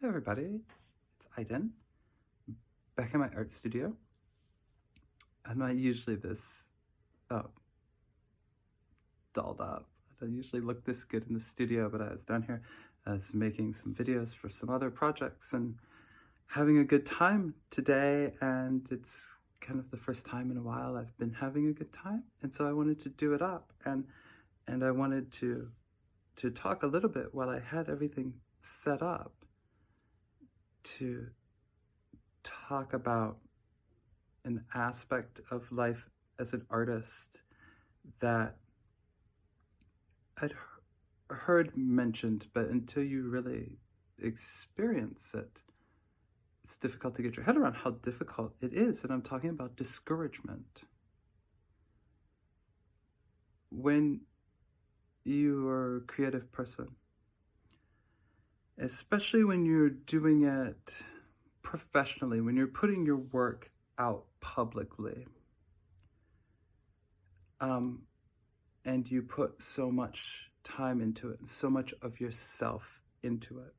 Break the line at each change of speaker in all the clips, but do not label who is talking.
Hey everybody, it's Aiden, back in my art studio. I'm not usually this oh, dolled up. I don't usually look this good in the studio, but I was down here, I was making some videos for some other projects and having a good time today, and it's kind of the first time in a while I've been having a good time, and so I wanted to do it up, and I wanted to talk a little bit while I had everything set up to talk about an aspect of life as an artist that I'd heard mentioned, but until you really experience it, it's difficult to get your head around how difficult it is. And I'm talking about discouragement. When you are a creative person, especially when you're doing it professionally, when you're putting your work out publicly, and you put so much time into it, so much of yourself into it,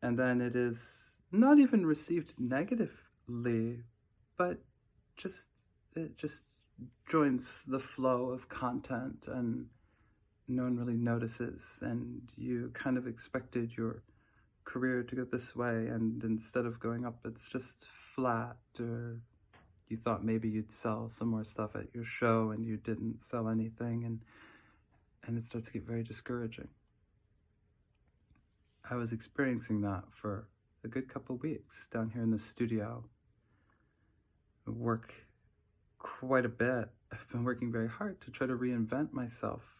and then it is not even received negatively, but it just joins the flow of content, and no one really notices, and you kind of expected your career to go this way, and instead of going up, it's just flat, or you thought maybe you'd sell some more stuff at your show and you didn't sell anything, and it starts to get very discouraging. I was experiencing that for a good couple of weeks down here in the studio. I work quite a bit. I've been working very hard to try to reinvent myself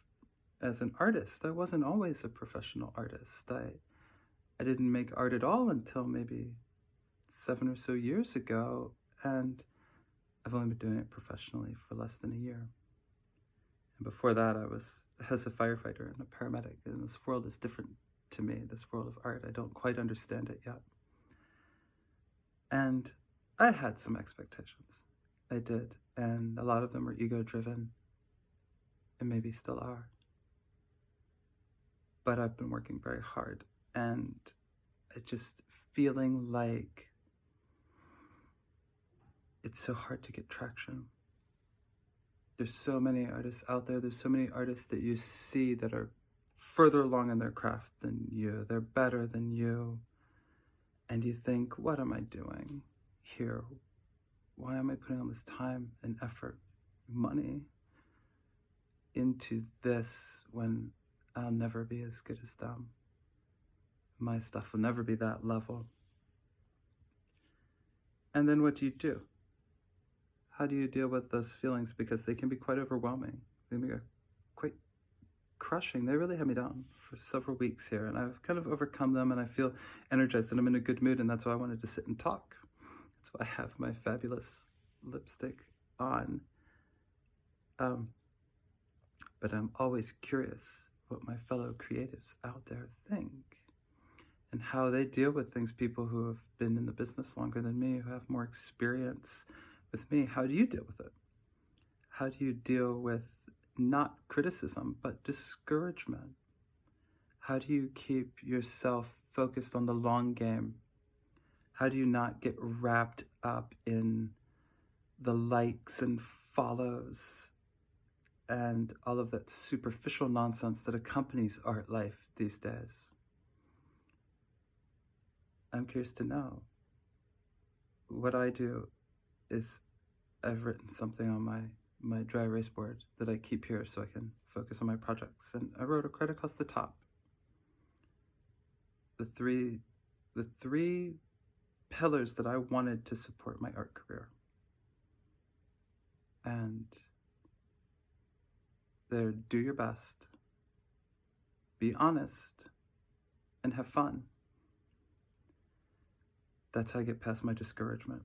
as an artist. I wasn't always a professional artist. I didn't make art at all until maybe 7 or so years ago, and I've only been doing it professionally for less than a year. And before that, I was as a firefighter and a paramedic, and this world is different to me, this world of art. I don't quite understand it yet. And I had some expectations. I did, and a lot of them were ego-driven, and maybe still are. But I've been working very hard, and just feeling like it's so hard to get traction. There's so many artists out there. There's so many artists that you see that are further along in their craft than you. They're better than you. And you think, what am I doing here? Why am I putting all this time and effort, money into this when I'll never be as good as them? My stuff will never be that level. And then what do? How do you deal with those feelings? Because they can be quite overwhelming. They can be quite crushing. They really had me down for several weeks here, and I've kind of overcome them, and I feel energized, and I'm in a good mood, and that's why I wanted to sit and talk. That's why I have my fabulous lipstick on. But I'm always curious what my fellow creatives out there think, and how they deal with things, people who have been in the business longer than me, who have more experience with me. How do you deal with it? How do you deal with not criticism, but discouragement? How do you keep yourself focused on the long game? How do you not get wrapped up in the likes and follows and all of that superficial nonsense that accompanies art life these days? I'm curious to know. What I do is I've written something on my dry erase board that I keep here so I can focus on my projects, and I wrote right across the top the three pillars that I wanted to support my art career. And they're do your best, be honest, and have fun. That's how I get past my discouragement.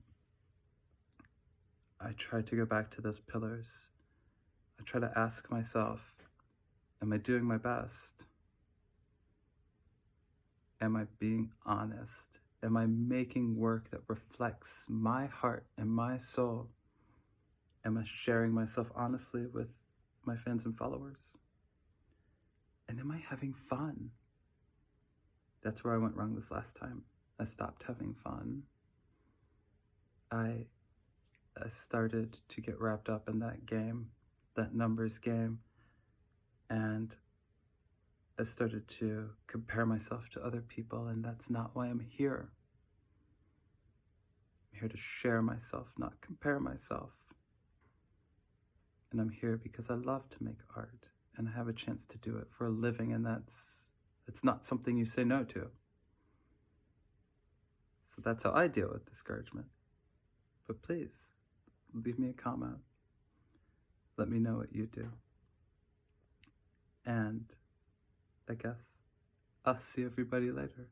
I try to go back to those pillars. I try to ask myself, am I doing my best? Am I being honest? Am I making work that reflects my heart and my soul? Am I sharing myself honestly with my fans and followers? And am I having fun? That's where I went wrong this last time. I stopped having fun. I started to get wrapped up in that game, that numbers game, and I started to compare myself to other people, and that's not why I'm here. I'm here to share myself, not compare myself. And I'm here because I love to make art, and I have a chance to do it for a living, and it's not something you say no to. So that's how I deal with discouragement. But please, leave me a comment. Let me know what you do. And I guess I'll see everybody later.